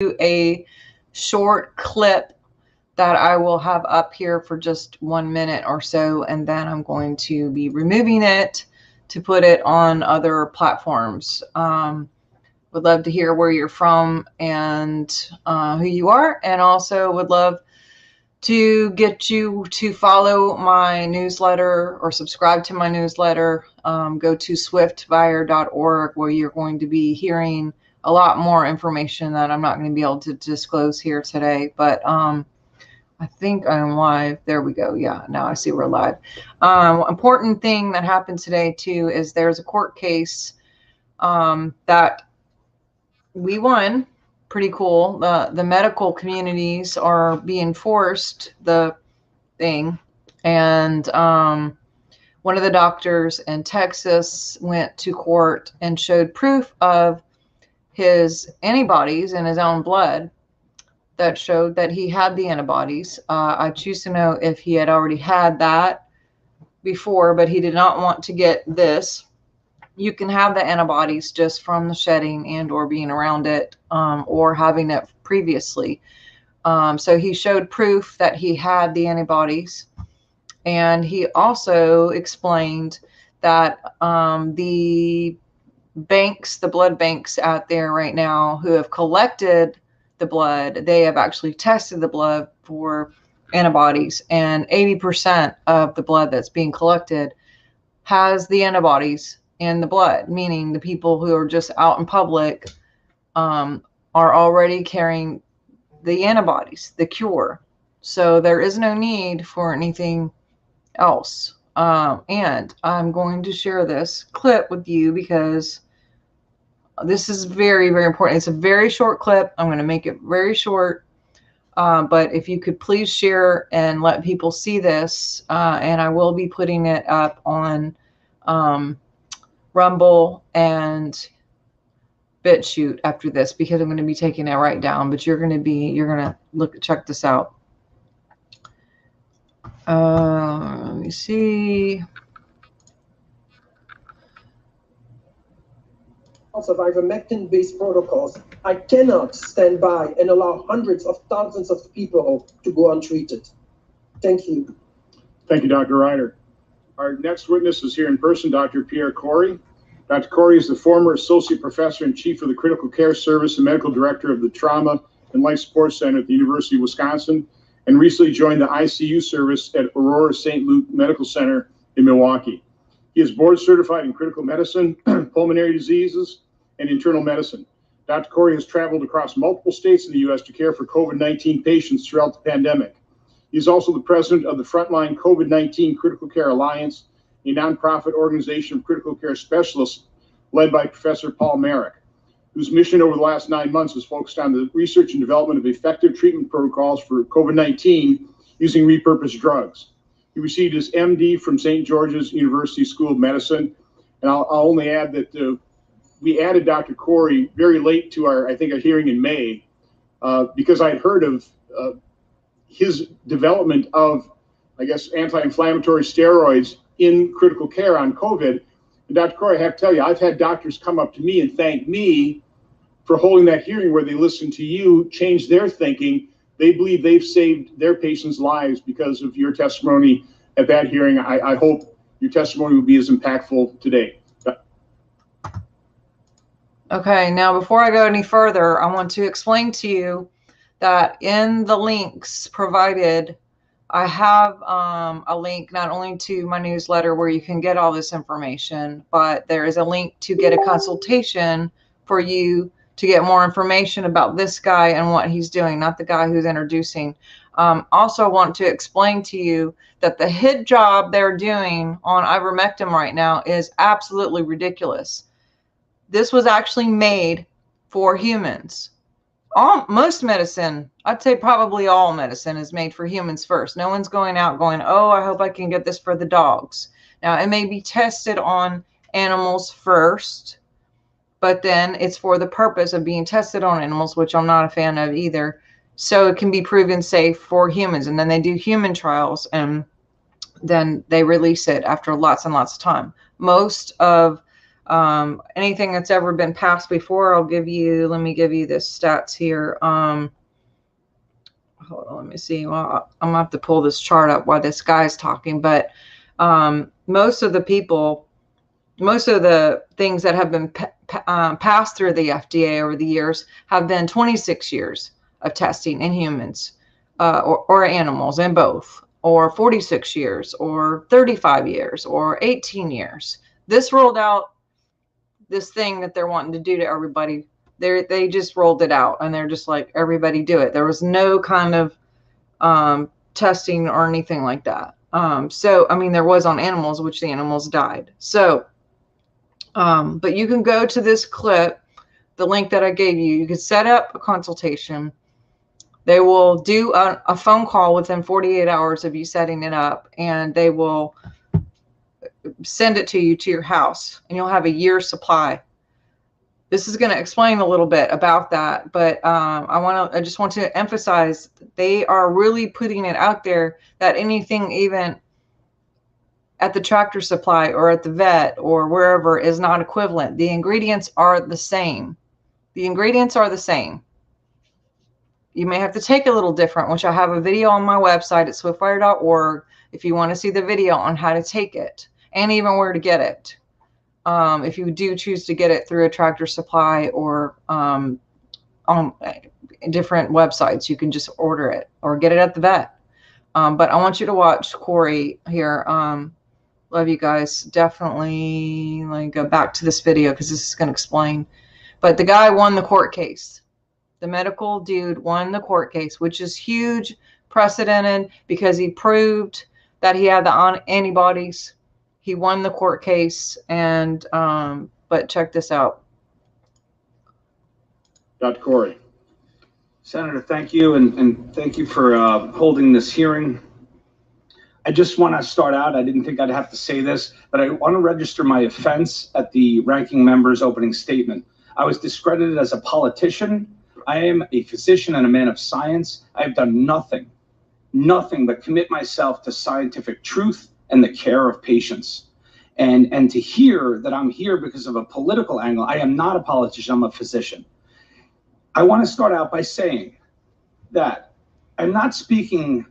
a short clip that I will have up here for just 1 minute or so, and then I'm going to be removing it to put it on other platforms. Would love to hear where you're from and who you are, and also would love to get you to follow my newsletter or subscribe to my newsletter. Go to swiftbuyer.org, where you're going to be hearing a lot more information that I'm not going to be able to disclose here today. But I think I'm live. There we go. Yeah, now I see we're live. Important thing that happened today too is there's a court case that we won. Pretty cool. The medical communities are being forced the thing, and one of the doctors in Texas went to court and showed proof of his antibodies in his own blood that showed that he had the antibodies. I choose to know if he had already had that before, but he did not want to get this. You can have the antibodies just from the shedding and or being around it, or having it previously. So he showed proof that he had the antibodies. And he also explained that the banks, the blood banks out there right now who have collected the blood, they have actually tested the blood for antibodies. And 80% of the blood that's being collected has the antibodies in the blood, meaning the people who are just out in public are already carrying the antibodies, the cure. So there is no need for anything else. And I'm going to share this clip with you because this is very, very important. It's a very short clip. I'm going to make it very short. But if you could please share and let people see this, and I will be putting it up on Rumble and BitChute after this, because I'm going to be taking it right down, but you're going to check this out. Let me see. Of ivermectin-based protocols, I cannot stand by and allow hundreds of thousands of people to go untreated. Thank you. Thank you, Dr. Ryder. Our next witness is here in person, Dr. Pierre Kory. Dr. Kory is the former associate professor and chief of the critical care service and medical director of the Trauma and Life Support Center at the University of Wisconsin, and recently joined the ICU service at Aurora St. Luke Medical Center in Milwaukee. He is board certified in critical medicine, pulmonary diseases, and internal medicine. Dr. Kory has traveled across multiple states in the U.S. to care for COVID-19 patients throughout the pandemic. He is also the president of the Frontline COVID-19 Critical Care Alliance, a nonprofit organization of critical care specialists led by Professor Paul Marik, whose mission over the last 9 months has focused on the research and development of effective treatment protocols for COVID-19 using repurposed drugs. He received his MD from St. George's University School of Medicine. And I'll only add that we added Dr. Kory very late to our hearing in May, because I'd heard of his development of, anti-inflammatory steroids in critical care on COVID. And Dr. Kory, I have to tell you, I've had doctors come up to me and thank me for holding that hearing where they listened to you, change their thinking. They believe they've saved their patients' lives because of your testimony at that hearing. I hope your testimony will be as impactful today. Okay, now before I go any further, I want to explain to you that in the links provided, I have a link not only to my newsletter where you can get all this information, but there is a link to get a consultation for you to get more information about this guy and what he's doing, not the guy who's introducing. Also want to explain to you that the hit job they're doing on ivermectin right now is absolutely ridiculous. This was actually made for humans. Most medicine, I'd say probably all medicine, is made for humans first. No one's going out going, oh, I hope I can get this for the dogs. Now, it may be tested on animals first, but then it's for the purpose of being tested on animals, which I'm not a fan of either. So it can be proven safe for humans. And then they do human trials, and then they release it after lots and lots of time. Most of Anything that's ever been passed before, let me give you the stats here. Hold on, let me see. Well, I'm gonna have to pull this chart up while this guy's talking, but most of the things that have been passed through the FDA over the years have been 26 years of testing in humans or animals, in both, or 46 years, or 35 years, or 18 years. This rolled out this thing that they're wanting to do to everybody. They just rolled it out, and they're just like, everybody do it. There was no kind of testing or anything like that. So, I mean, there was on animals, which the animals died. So, but you can go to this clip, the link that I gave you. You can set up a consultation. They will do a phone call within 48 hours of you setting it up, and they will send it to you to your house, and you'll have a year's supply. This is going to explain a little bit about that, but I just want to emphasize they are really putting it out there that anything even at the Tractor Supply or at the vet or wherever is not equivalent. The ingredients are the same. The ingredients are the same. You may have to take a little different, which I have a video on my website at swiftwire.org if you want to see the video on how to take it and even where to get it. If you do choose to get it through a Tractor Supply or on different websites, you can just order it or get it at the vet. But I want you to watch Kory here. Love you guys. Definitely go back to this video because this is going to explain. But the guy won the court case. The medical dude won the court case, which is huge, precedented, because he proved that he had the antibodies. He won the court case, and but check this out. Dr. Kory. Senator, thank you, and thank you for holding this hearing. I just want to start out, I didn't think I'd have to say this, but I want to register my offense at the ranking member's opening statement. I was discredited as a politician. I am a physician and a man of science. I've done nothing but commit myself to scientific truth and the care of patients. And to hear that I'm here because of a political angle, I am not a politician, I'm a physician. I want to start out by saying that I'm not speaking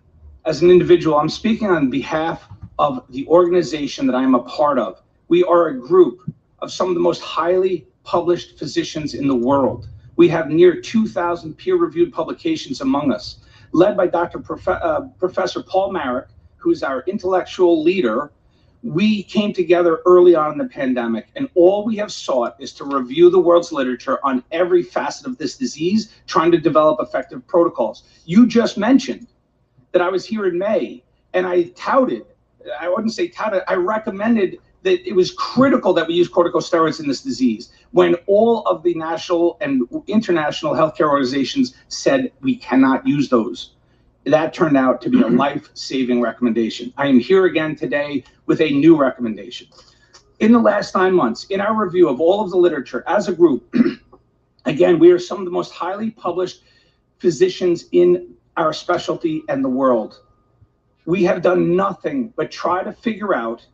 as an individual, I'm speaking on behalf of the organization that I'm a part of. We are a group of some of the most highly published physicians in the world. We have near 2,000 peer-reviewed publications among us, led by Professor Paul Marik, who's our intellectual leader. We came together early on in the pandemic, and all we have sought is to review the world's literature on every facet of this disease, trying to develop effective protocols. You just mentioned that I was here in May, and I recommended that it was critical that we use corticosteroids in this disease when all of the national and international healthcare organizations said we cannot use those. That turned out to be a life-saving recommendation. I am here again today with a new recommendation. In the last 9 months, in our review of all of the literature as a group, again, we are some of the most highly published physicians in our specialty and the world. We have done nothing but try to figure out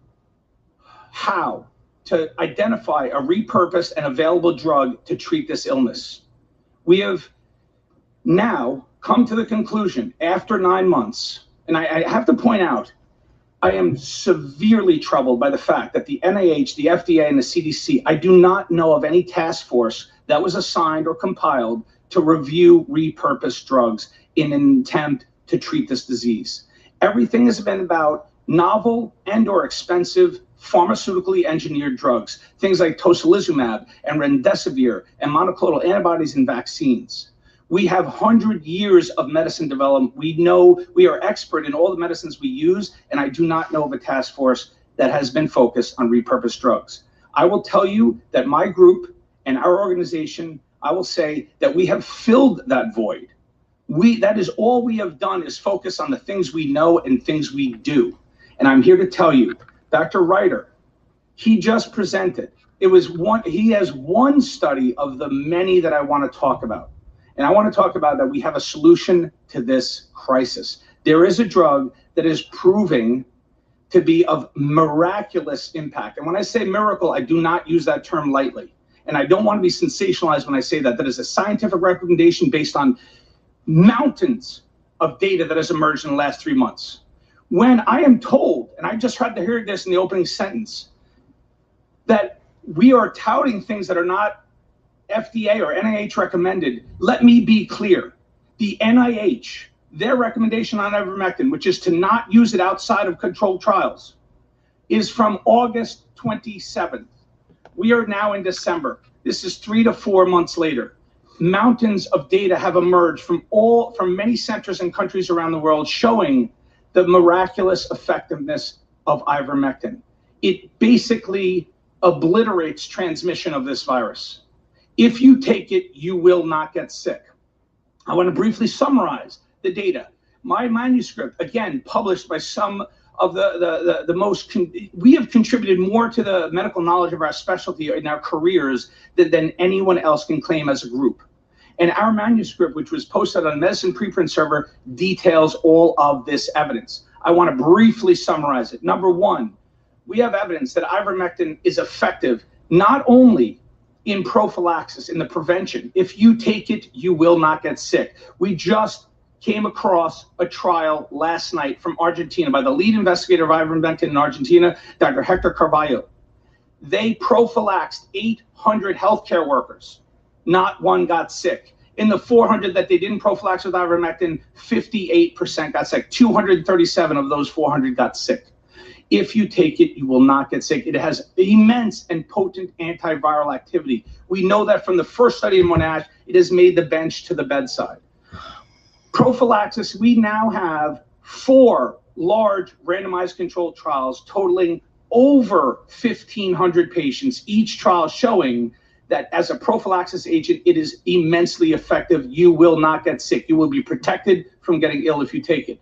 how to identify a repurposed and available drug to treat this illness. We have now come to the conclusion after 9 months, and I have to point out, I am severely troubled by the fact that the NIH, the FDA, and the CDC, I do not know of any task force that was assigned or compiled to review repurposed drugs in an attempt to treat this disease. Everything has been about novel and or expensive pharmaceutically engineered drugs, things like tocilizumab and remdesivir and monoclonal antibodies and vaccines. We have 100 years of medicine development. We know we are expert in all the medicines we use, and I do not know of a task force that has been focused on repurposed drugs. I will tell you that my group and our organization, I will say that we have filled that void. That is all we have done is focus on the things we know and things we do. And I'm here to tell you, Dr. Reiter, he just presented. He has one study of the many that I want to talk about. And I want to talk about that we have a solution to this crisis. There is a drug that is proving to be of miraculous impact. And when I say miracle, I do not use that term lightly. And I don't want to be sensationalized when I say that. That is a scientific recommendation based on mountains of data that has emerged in the last 3 months. When I am told, and I just had to hear this in the opening sentence, that we are touting things that are not FDA or NIH recommended, let me be clear. The NIH, their recommendation on ivermectin, which is to not use it outside of controlled trials, is from August 27th. We are now in December. This is 3 to 4 months later. Mountains of data have emerged from many centers and countries around the world showing the miraculous effectiveness of ivermectin. It basically obliterates transmission of this virus. If you take it, you will not get sick. I want to briefly summarize the data. My manuscript, again, published by some of the most, we have contributed more to the medical knowledge of our specialty in our careers than anyone else can claim as a group. And our manuscript, which was posted on Medicine Preprint Server, details all of this evidence. I want to briefly summarize it. Number one, we have evidence that ivermectin is effective not only in prophylaxis, in the prevention. If you take it, you will not get sick. We just came across a trial last night from Argentina by the lead investigator of ivermectin in Argentina, Dr. Hector Carvalho. They prophylaxed 800 healthcare workers. Not one got sick. In the 400 that they didn't prophylax with ivermectin, 58% got sick. 237 of those 400 got sick. If you take it, you will not get sick. It has immense and potent antiviral activity. We know that from the first study in Monash, it has made the bench to the bedside. Prophylaxis, we now have 4 large randomized controlled trials totaling over 1,500 patients, each trial showing that as a prophylaxis agent, it is immensely effective. You will not get sick. You will be protected from getting ill if you take it.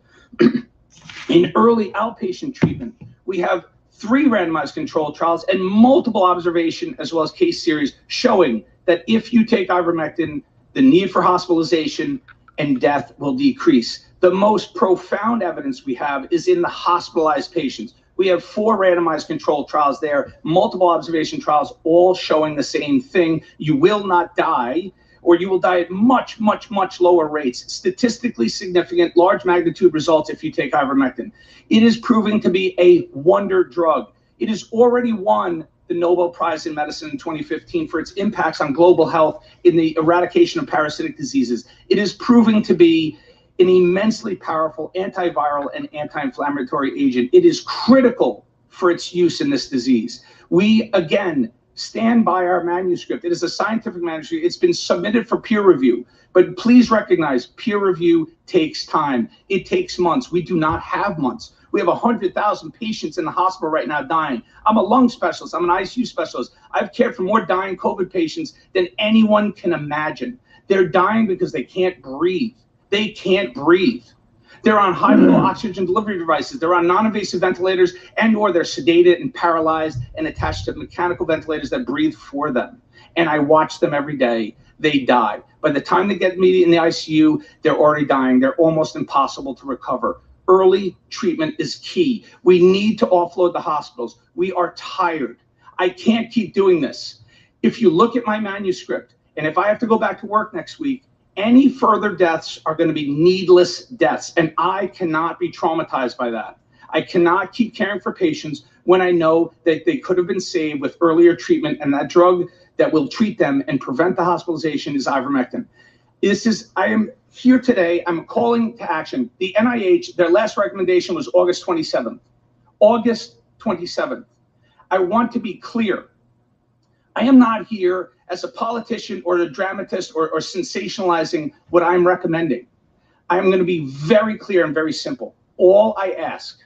In early outpatient treatment, we have 3 randomized controlled trials and multiple observation as well as case series showing that if you take ivermectin, the need for hospitalization and death will decrease. The most profound evidence we have is in the hospitalized patients. We have 4 randomized controlled trials there, multiple observation trials, all showing the same thing. You will not die, or you will die at much, much, much lower rates. Statistically significant, large magnitude results if you take ivermectin. It is proving to be a wonder drug. It has already won the Nobel Prize in Medicine in 2015 for its impacts on global health in the eradication of parasitic diseases. It is proving to be an immensely powerful antiviral and anti-inflammatory agent. It is critical for its use in this disease. We, again, stand by our manuscript. It is a scientific manuscript. It's been submitted for peer review, but please recognize peer review takes time. It takes months. We do not have months. We have 100,000 patients in the hospital right now dying. I'm a lung specialist. I'm an ICU specialist. I've cared for more dying COVID patients than anyone can imagine. They're dying because they can't breathe. They can't breathe. They're on high-flow oxygen delivery devices. They're on non-invasive ventilators, and or they're sedated and paralyzed and attached to mechanical ventilators that breathe for them. And I watch them every day. They die. By the time they get me in the ICU, they're already dying. They're almost impossible to recover. Early treatment is key. We need to offload the hospitals. We are tired. I can't keep doing this. If you look at my manuscript, and if I have to go back to work next week, any further deaths are going to be needless deaths, and I cannot be traumatized by that. I cannot keep caring for patients when I know that they could have been saved with earlier treatment, and that drug that will treat them and prevent the hospitalization is ivermectin. I am here today. I'm calling to action. The NIH, their last recommendation was August 27th. August 27th. I want to be clear. I am not here as a politician or a dramatist or sensationalizing what I'm recommending. I'm going to be very clear and very simple. All I ask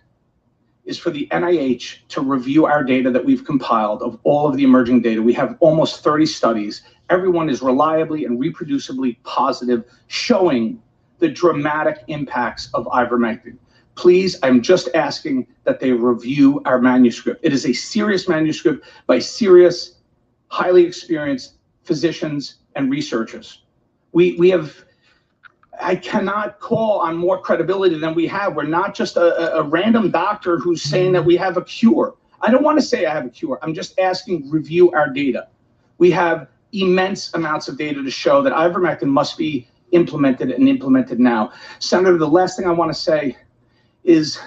is for the NIH to review our data that we've compiled of all of the emerging data. We have almost 30 studies. Everyone is reliably and reproducibly positive, showing the dramatic impacts of ivermectin. Please, I'm just asking that they review our manuscript. It is a serious manuscript by serious, highly experienced physicians and researchers. We have I cannot call on more credibility than we have. We're not just a random doctor who's saying that we have a cure. I don't want to say I have a cure. I'm just asking, review our data. We have immense amounts of data to show that ivermectin must be implemented and implemented now. Senator, the last thing I want to say is,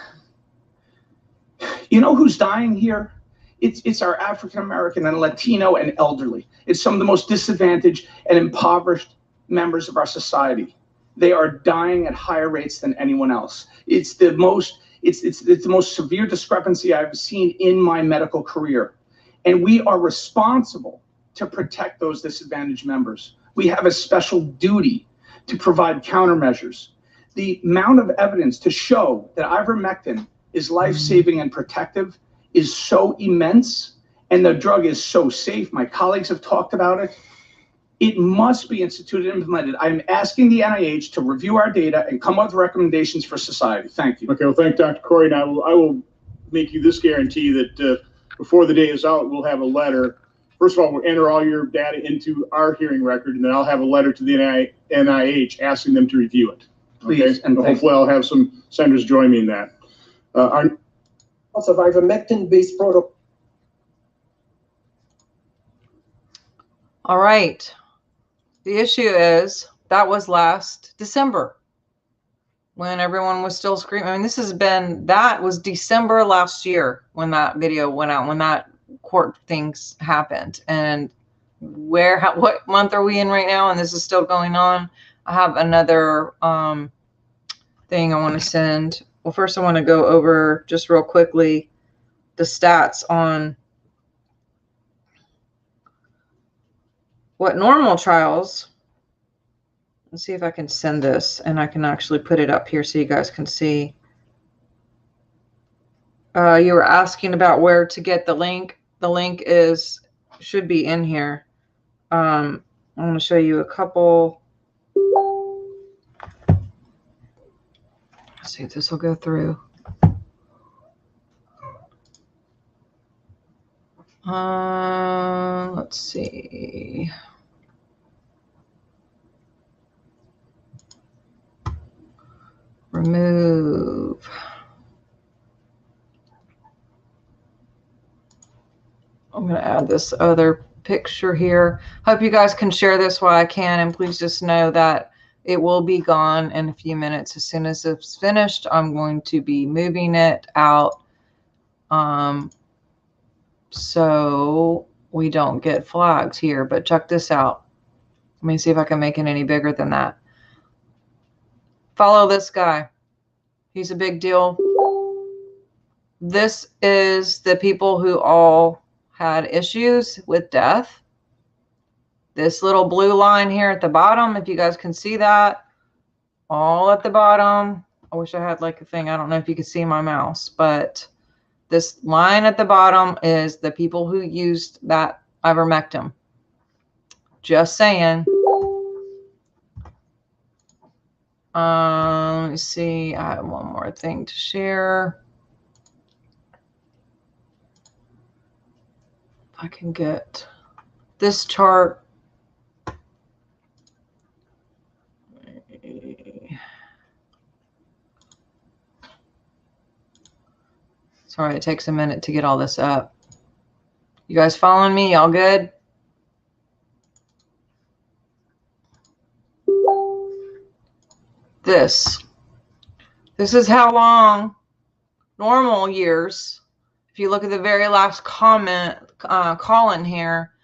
you know who's dying here? It's our African American and Latino and elderly. It's some of the most disadvantaged and impoverished members of our society. They are dying at higher rates than anyone else. It's the most severe discrepancy I've seen in my medical career. And we are responsible to protect those disadvantaged members. We have a special duty to provide countermeasures. The amount of evidence to show that ivermectin is life-saving and protective is so immense, and the drug is so safe. My colleagues have talked about it. It must be instituted and implemented. I'm asking the NIH to review our data and come up with recommendations for society. Thank you. Okay, well, thank Dr. Kory. Now, I will make you this guarantee that before the day is out, we'll have a letter. First of all, we'll enter all your data into our hearing record, and then I'll have a letter to the NIH asking them to review it. Please, okay? and hopefully I'll have some senators join me in that. Of ivermectin-based protocol. All right. The issue is that was last December when everyone was still screaming. I mean, that was December last year when that video went out, when that court things happened. And what month are we in right now? And this is still going on. I have another thing I want to send. Well, first I want to go over just real quickly the stats on what normal trials. Let's see if I can send this and I can actually put it up here so you guys can see. You were asking about where to get the link. The link should be in here. I'm going to show you a couple. Let's see if this will go through. Let's see. Remove. I'm going to add this other picture here. Hope you guys can share this while I can, and please just know that it will be gone in a few minutes. As soon as it's finished, I'm going to be moving it out so we don't get flags here. But check this out. Let me see if I can make it any bigger than that. Follow this guy. He's a big deal. This is the people who all had issues with death. This little blue line here at the bottom, if you guys can see that, all at the bottom. I wish I had like a thing. I don't know if you can see my mouse, but this line at the bottom is the people who used that ivermectin. Just saying. Let me see. I have one more thing to share. If I can get this chart. Sorry, it takes a minute to get all this up. You guys following me? Y'all good? This is how long normal years, if you look at the very last comment, call in here,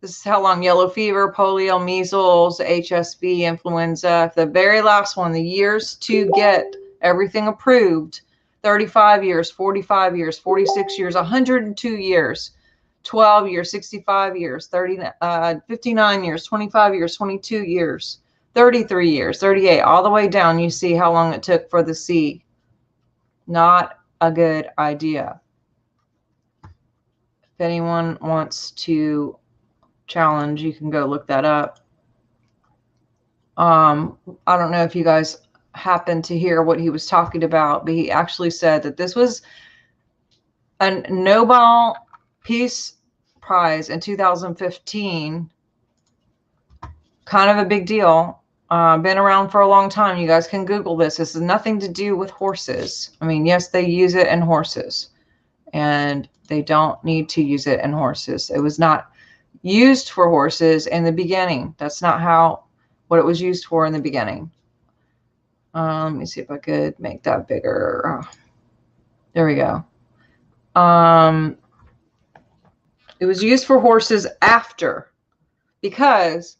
this is how long yellow fever, polio, measles, HSV, influenza, the very last one, the years to get everything approved, 35 years, 45 years, 46 years, 102 years, 12 years, 65 years, 59 years, 25 years, 22 years, 33 years, 38, all the way down. You see how long it took for the C. Not a good idea. If anyone wants to challenge, you can go look that up. I don't know if you guys happened to hear what he was talking about, but he actually said that this was a Nobel Peace Prize in 2015. Kind of a big deal. Been around for a long time. You guys can Google this. This has nothing to do with horses. I mean, yes, they use it in horses, and they don't need to use it in horses. It was not used for horses in the beginning. That's not what it was used for in the beginning. Let me see if I could make that bigger. There we go. It was used for horses after, because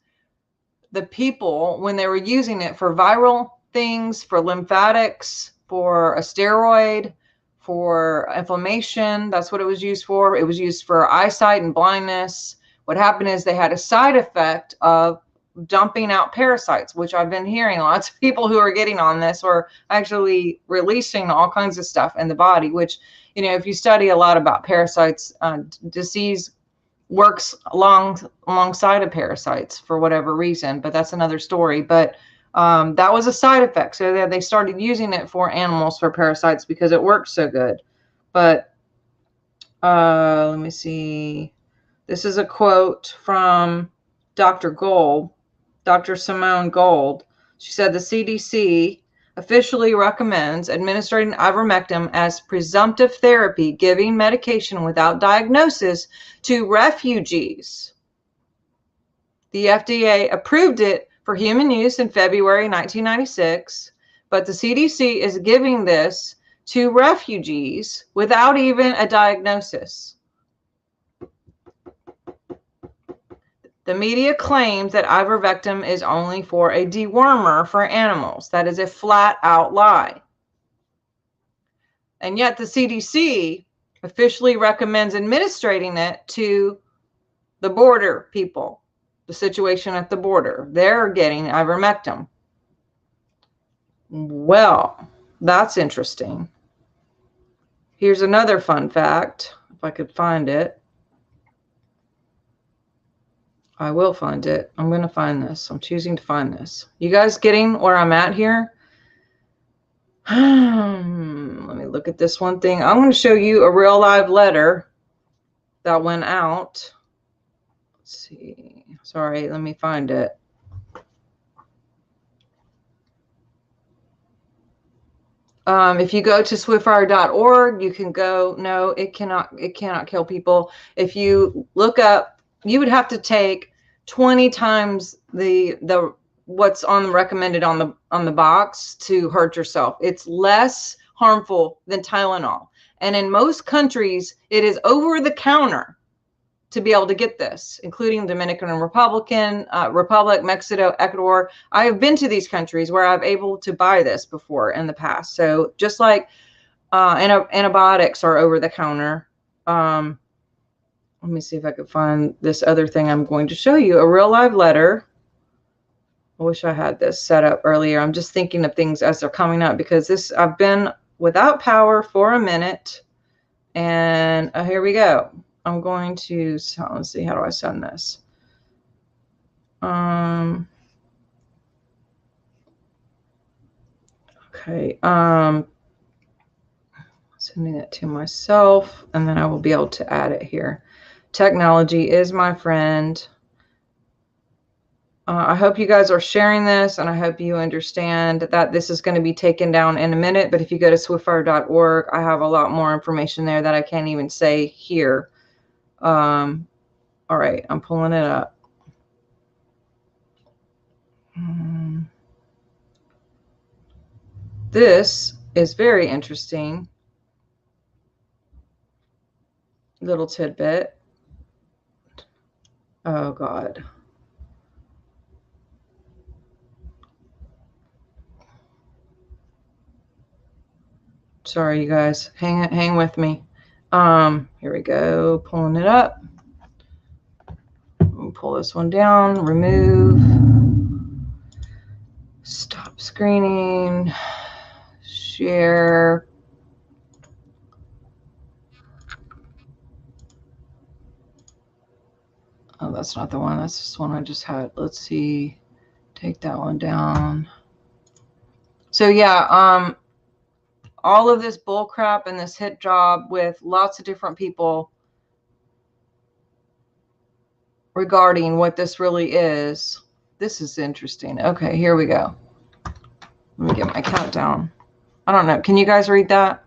the people, when they were using it for viral things, for lymphatics, for a steroid, for inflammation, that's what it was used for. It was used for eyesight and blindness. What happened is they had a side effect of dumping out parasites, which I've been hearing lots of people who are getting on this or actually releasing all kinds of stuff in the body, which, you know, if you study a lot about parasites, disease works alongside of parasites for whatever reason, but that's another story. But that was a side effect. So they started using it for animals for parasites because it works so good. But let me see. This is a quote from Dr. Gold, Dr. Simone Gold. She said the CDC officially recommends administering ivermectin as presumptive therapy, giving medication without diagnosis to refugees. The FDA approved it for human use in February 1996, but the CDC is giving this to refugees without even a diagnosis. The media claims that ivermectin is only for a dewormer for animals. That is a flat-out lie. And yet the CDC officially recommends administering it to the border people, the situation at the border. They're getting ivermectin. Well, that's interesting. Here's another fun fact, if I could find it. I will find it. I'm going to find this. I'm choosing to find this. You guys getting where I'm at here? Let me look at this one thing. I'm going to show you a real live letter that went out. Let's see. Sorry, let me find it. If you go to swiftfire.org, you can go. No, it cannot kill people. If you look up, you would have to take 20 times the what's on recommended on the box to hurt yourself. It's less harmful than Tylenol. And in most countries, it is over the counter to be able to get this, including Dominican Republic, Mexico, Ecuador. I have been to these countries where I've able to buy this before in the past. So just like antibiotics are over the counter. Let me see if I could find this other thing I'm going to show you. A real live letter. I wish I had this set up earlier. I'm just thinking of things as they're coming up because I've been without power for a minute. And here we go. I'm going to, so let's see, how do I send this? Okay. Sending it to myself, and then I will be able to add it here. Technology is my friend. I hope you guys are sharing this, and I hope you understand that this is going to be taken down in a minute. But if you go to swiftfire.org, I have a lot more information there that I can't even say here. All right, I'm pulling it up. This is very interesting. Little tidbit. Oh, God. Sorry, you guys. Hang with me. Here we go. Pulling it up. We'll pull this one down. Remove. Stop screening. Share. Oh, that's not the one. That's just one I just had. Let's see. Take that one down. So yeah, all of this bull crap and this hit job with lots of different people regarding what this really is. This is interesting. Okay, here we go. Let me get my countdown. I don't know. Can you guys read that?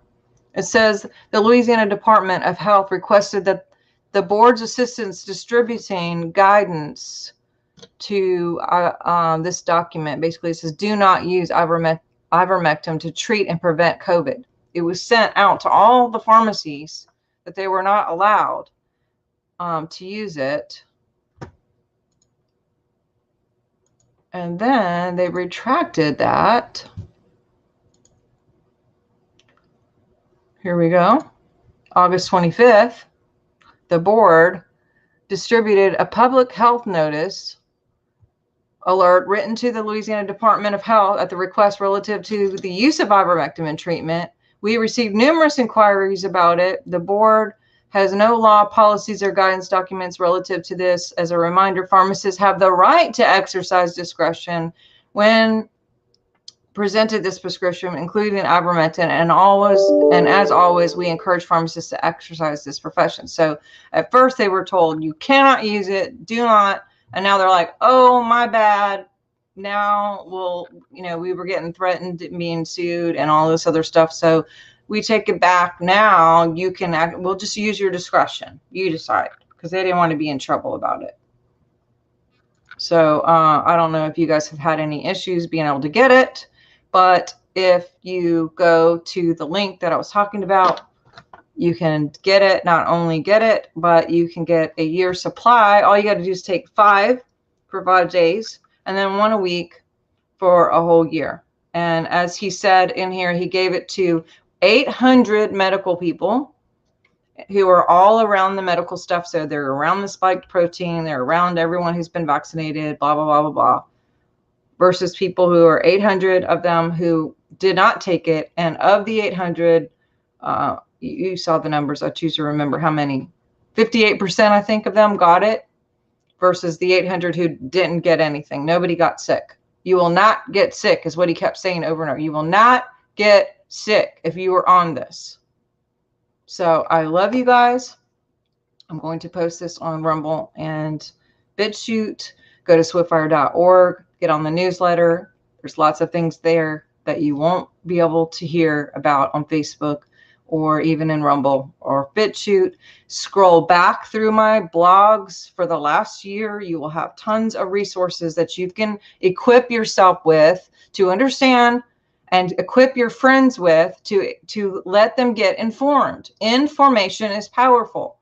It says the Louisiana Department of Health requested that the board's assistance distributing guidance to this document. Basically, it says do not use ivermectin to treat and prevent COVID. It was sent out to all the pharmacies that they were not allowed to use it. And then they retracted that. Here we go. August 25th, the board distributed a public health notice alert written to the Louisiana Department of Health at the request relative to the use of ivermectin in treatment. We received numerous inquiries about it. The board has no law, policies, or guidance documents relative to this. As a reminder, pharmacists have the right to exercise discretion when presented this prescription, including ivermectin, and as always, we encourage pharmacists to exercise this profession. So at first they were told you cannot use it, do not, and now they're like, oh, my bad. Now we were getting threatened, being sued, and all this other stuff. So we take it back. Now you can we'll just use your discretion. You decide, because they didn't want to be in trouble about it. So I don't know if you guys have had any issues being able to get it, but if you go to the link that I was talking about, you can get it, not only get it, but you can get a year's supply. All you got to do is take 5 for 5 days and then 1 a week for a whole year. And as he said in here, he gave it to 800 medical people who are all around the medical stuff. So they're around the spiked protein, they're around everyone who's been vaccinated, blah, blah, blah, blah, blah, versus people who are 800 of them who did not take it. And of the 800, you saw the numbers. I choose to remember how many. 58%, I think, of them got it versus the 800 who didn't get anything. Nobody got sick. You will not get sick is what he kept saying over and over. You will not get sick if you are on this. So I love you guys. I'm going to post this on Rumble and BitChute. Go to swiftfire.org. Get on the newsletter. There's lots of things there that you won't be able to hear about on Facebook or even in Rumble or BitChute. Scroll back through my blogs for the last year. You will have tons of resources that you can equip yourself with to understand and equip your friends with to let them get informed. Information is powerful.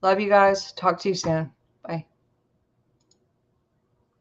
Love you guys. Talk to you soon.